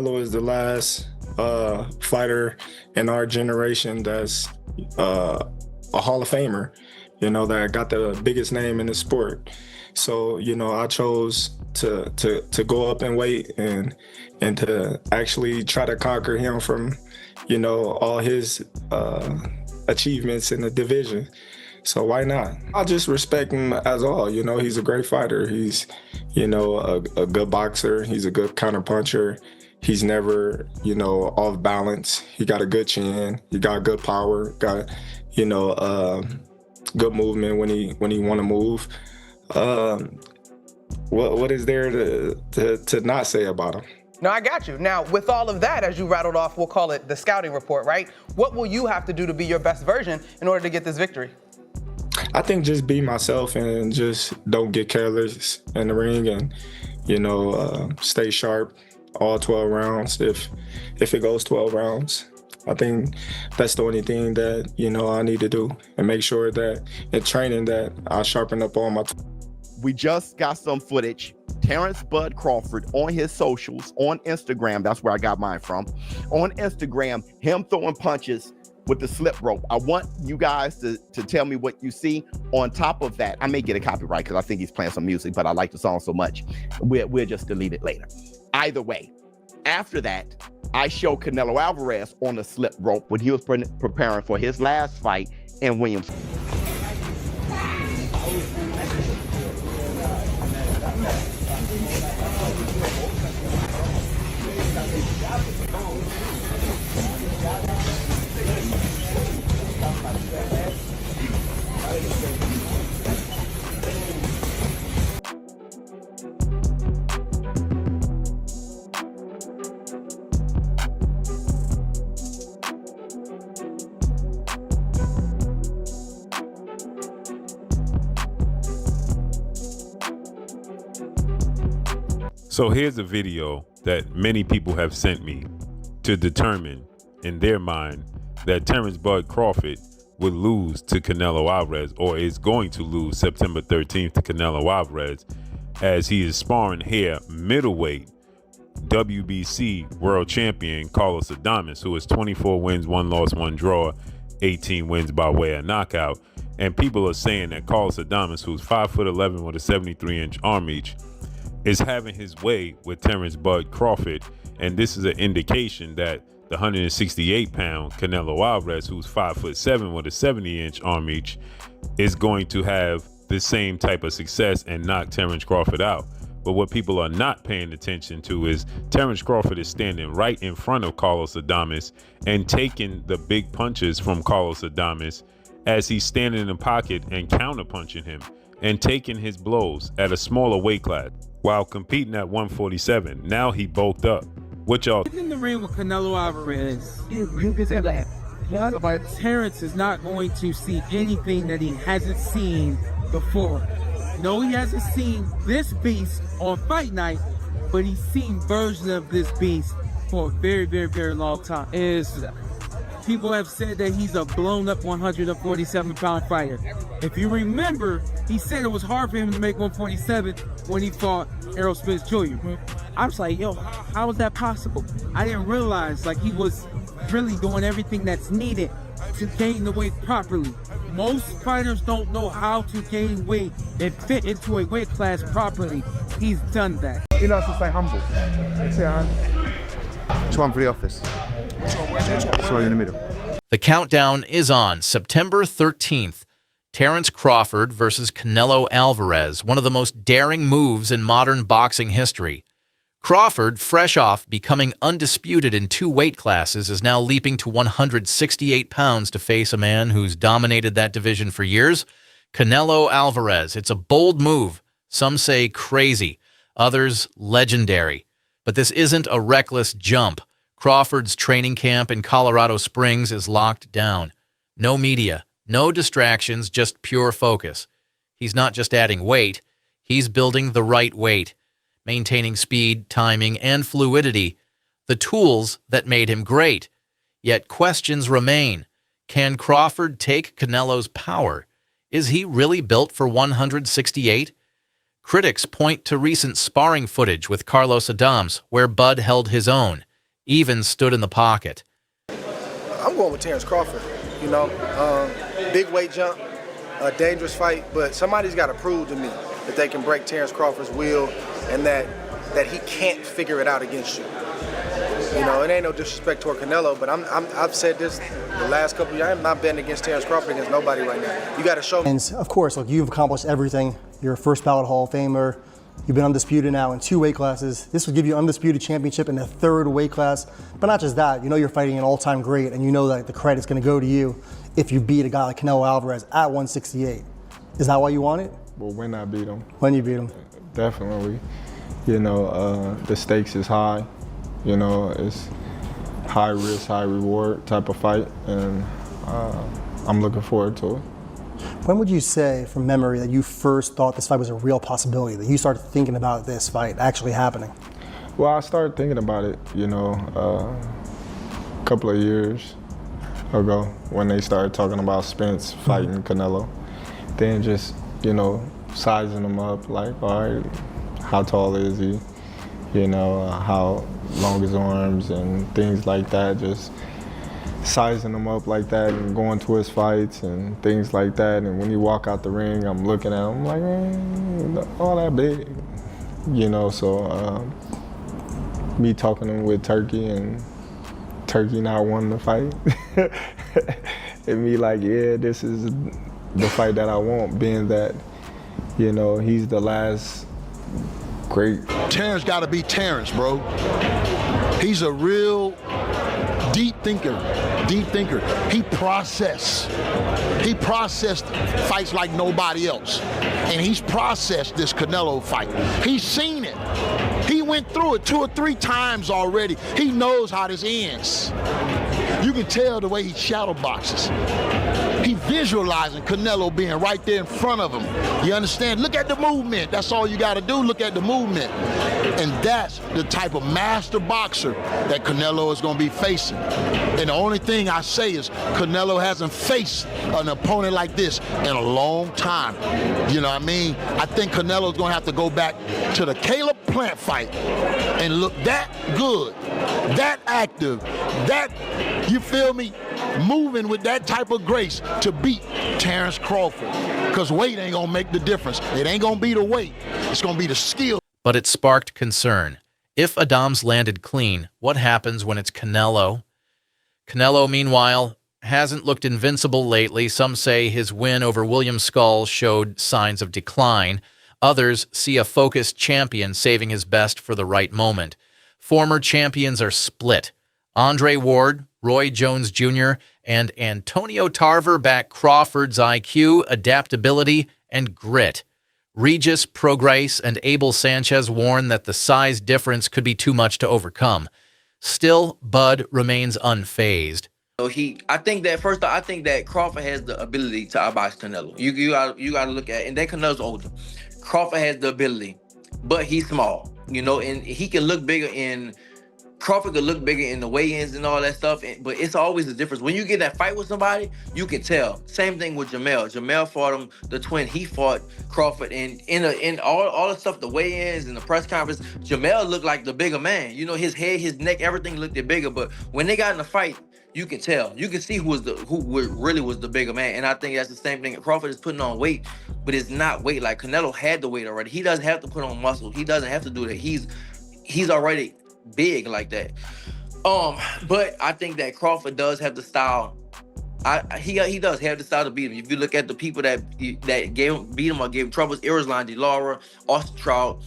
Canelo is the last fighter in our generation that's a Hall of Famer, that got the biggest name in the sport. So, I chose to go up in weight and to actually try to conquer him from, all his achievements in the division. So why not? I just respect him as all. He's a great fighter. He's, a good boxer. He's a good counterpuncher. He's never, off balance. He got a good chin. He got good power. Got, good movement when he want to move. What is there to not say about him? No, I got you. Now, with all of that, as you rattled off, we'll call it the scouting report, right? What will you have to do to be your best version in order to get this victory? I think just be myself and just don't get careless in the ring and, stay sharp all 12 rounds if it goes 12 rounds. I think that's the only thing that, I need to do and make sure that in training that I sharpen up all my We just got some footage. Terrence Bud Crawford on his socials, on Instagram, that's where I got mine from, on Instagram, him throwing punches with the slip rope. I want you guys to tell me what you see. On top of that, I may get a copyright because I think he's playing some music, but I like the song so much. We'll just delete it later. Either way, after that, I show Canelo Alvarez on the slip rope when he was preparing for his last fight in Williams. So here's a video that many people have sent me to determine in their mind that Terrence Bud Crawford would lose to Canelo Alvarez, or is going to lose September 13th to Canelo Alvarez, as he is sparring here middleweight WBC world champion Carlos Adames, who is 24 wins, 1 loss, 1 draw, 18 wins by way of knockout. And people are saying that Carlos Adames, who's 5'11" with a 73-inch arm reach, is having his way with Terrence Bud Crawford, and this is an indication that the 168-pound Canelo Alvarez, who's 5'7" with a 70-inch arm reach, is going to have the same type of success and knock Terrence Crawford out. But what people are not paying attention to is Terrence Crawford is standing right in front of Carlos Adames and taking the big punches from Carlos Adames as he's standing in the pocket and counter-punching him and taking his blows at a smaller weight class while competing at 147. Now he bulked up. What y'all? In the ring with Canelo Alvarez, Terrence is not going to see anything that he hasn't seen before. No, he hasn't seen this beast on fight night, but he's seen versions of this beast for a very, very, very long time. People have said that he's a blown-up 147-pound fighter. If you remember, he said it was hard for him to make 147 when he fought Errol Spence Jr. I was like, yo, how is that possible? I didn't realize he was really doing everything that's needed to gain the weight properly. Most fighters don't know how to gain weight and fit into a weight class properly. He's done that. You know, to stay humble. Which one for the office? Sorry, in the middle. The countdown is on September 13th. Terrence Crawford versus Canelo Alvarez, one of the most daring moves in modern boxing history. Crawford, fresh off becoming undisputed in 2 weight classes, is now leaping to 168 pounds to face a man who's dominated that division for years, Canelo Alvarez. It's a bold move. Some say crazy, others legendary. But this isn't a reckless jump. Crawford's training camp in Colorado Springs is locked down. No media, no distractions, just pure focus. He's not just adding weight, he's building the right weight, maintaining speed, timing, and fluidity, the tools that made him great. Yet questions remain. Can Crawford take Canelo's power? Is he really built for 168? Critics point to recent sparring footage with Carlos Adames, where Bud held his own. even stood in the pocket. I'm going with Terrence Crawford. You know, big weight jump, a dangerous fight, but somebody's got to prove to me that they can break Terrence Crawford's will and that he can't figure it out against you. You know, it ain't no disrespect toward Canelo, but I've said this the last couple of years. I'm not betting against Terrence Crawford against nobody right now. You got to show me. And of course, look, you've accomplished everything. You're a first ballot Hall of Famer. You've been undisputed now in 2 weight classes. This would give you undisputed championship in the 3rd weight class. But not just that, you know you're fighting an all-time great, and you know that the credit's going to go to you if you beat a guy like Canelo Alvarez at 168. Is that why you want it? Well, when I beat him. When you beat him. Definitely. You know, the stakes is high. You know, it's high risk, high reward type of fight, and I'm looking forward to it. When would you say, from memory, that you first thought this fight was a real possibility, that you started thinking about this fight actually happening? Well, I started thinking about it, you know, a couple of years ago when they started talking about Spence fighting Canelo. Then just, you know, sizing him up, like, all right, how tall is he? You know, how long his arms and things like that, just sizing him up like that and going to his fights and things like that. And when he walk out the ring, I'm looking at him like, man, all that big, you know. So me talking to him with Turkey and Turkey not wanting to fight, and me like, yeah, this is the fight that I want, being that, you know, he's the last great. Terrence got to be Terrence, bro. He's a real deep thinker. He processed fights like nobody else. And he's processed this Canelo fight. He's seen it. He went through it 2 or 3 times already. He knows how this ends. You can tell the way he shadow boxes. He visualizing Canelo being right there in front of him. You understand? Look at the movement. That's all you got to do. Look at the movement. And that's the type of master boxer that Canelo is going to be facing. And the only thing I say is Canelo hasn't faced an opponent like this in a long time. You know what I mean? I think Canelo's going to have to go back to the Caleb Plant fight and look that good, that active, that, you feel me, moving with that type of grace to beat Terrence Crawford. Because weight ain't going to make the difference. It ain't going to be the weight. It's going to be the skill. But it sparked concern. If Adams landed clean, what happens when it's Canelo? Canelo, meanwhile, hasn't looked invincible lately. Some say his win over William Skull showed signs of decline. Others see a focused champion saving his best for the right moment. Former champions are split. Andre Ward, Roy Jones Jr., and Antonio Tarver back Crawford's IQ, adaptability, and grit. Regis Prograis and Abel Sanchez warn that the size difference could be too much to overcome. Still, Bud remains unfazed. So I think that Crawford has the ability to outbox Canelo. You got to look at it. And then Canelo's older. Crawford has the ability, but he's small, you know, and he can look bigger Crawford could look bigger in the weigh-ins and all that stuff, but it's always a difference. When you get that fight with somebody, you can tell. Same thing with Jamel. Jamel fought him, the twin. He fought Crawford, and in all the stuff, the weigh-ins and the press conference, Jamel looked like the bigger man. You know, his head, his neck, everything looked bigger. But when they got in the fight, you can tell. You can see who really was the bigger man. And I think that's the same thing. Crawford is putting on weight, but it's not weight. Like Canelo had the weight already. He doesn't have to put on muscle. He doesn't have to do that. He's already big like that. But I think that Crawford does have the style. He does have the style to beat him. If you look at the people that beat him or gave him troubles, Irislan De Lara, Austin Trout,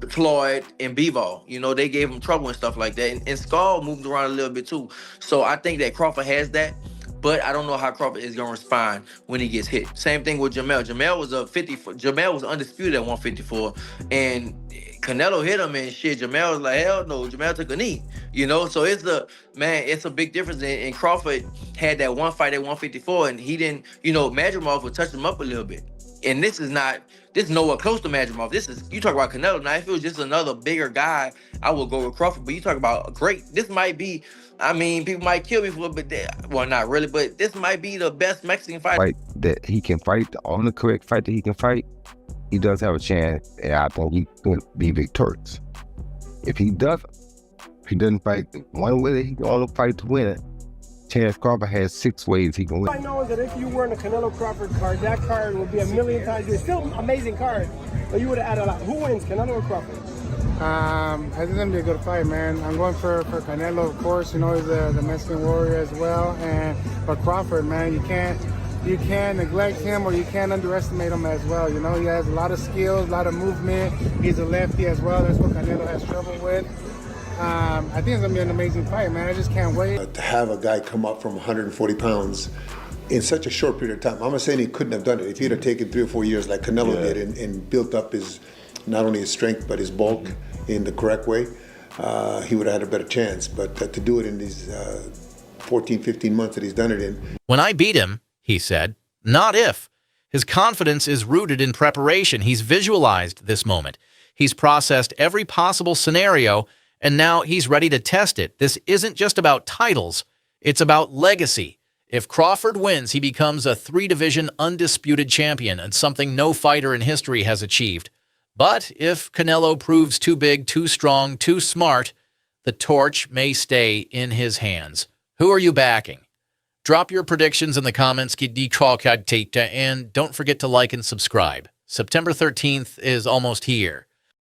Floyd, and Bivol, you know, they gave him trouble and stuff like that. And Skull moved around a little bit too. So I think that Crawford has that. But I don't know how Crawford is going to respond when he gets hit. Same thing with Jamel. Jamel was undisputed at 154, and Canelo hit him and shit. Jamel was like, hell no. Jamel took a knee, you know. So it's a big difference. And Crawford had that one fight at 154, and he didn't, you know, Madrimov would touch him up a little bit. And this is nowhere close to Madrimov. You talk about Canelo. Now, if it was just another bigger guy, I would go with Crawford. But you talk about this might be, I mean, people might kill me for it, but well, not really, but this might be the best Mexican fight that he can fight, the only correct fight that he can fight. He does have a chance, and I think he could be victorious. If he doesn't, he doesn't fight one way, he can only fight to win it. Terrence Crawford has 6 ways he can win. I know is that if you were in a Canelo Crawford card, that card would be a million times. It's still an amazing card, but you would have added a lot. Who wins, Canelo or Crawford? I think it's gonna be a good fight, man. I'm going for Canelo, of course. You know, he's the Mexican warrior as well. But Crawford, man, you can't neglect him or you can't underestimate him as well. You know, he has a lot of skills, a lot of movement. He's a lefty as well. That's what Canelo has trouble with. I think it's gonna be an amazing fight, man. I just can't wait. To have a guy come up from 140 pounds in such a short period of time. I'm not saying he couldn't have done it. If he'd have taken 3 or 4 years like Canelo did and built up his, not only his strength, but his bulk in the correct way, he would have had a better chance. But to do it in these 14, 15 months that he's done it in. When I beat him, he said, not if. His confidence is rooted in preparation. He's visualized this moment. He's processed every possible scenario, and now he's ready to test it. This isn't just about titles. It's about legacy. If Crawford wins, he becomes a 3-division undisputed champion and something no fighter in history has achieved. But if Canelo proves too big, too strong, too smart, the torch may stay in his hands. Who are you backing? Drop your predictions in the comments, and don't forget to like and subscribe. September 13th is almost here.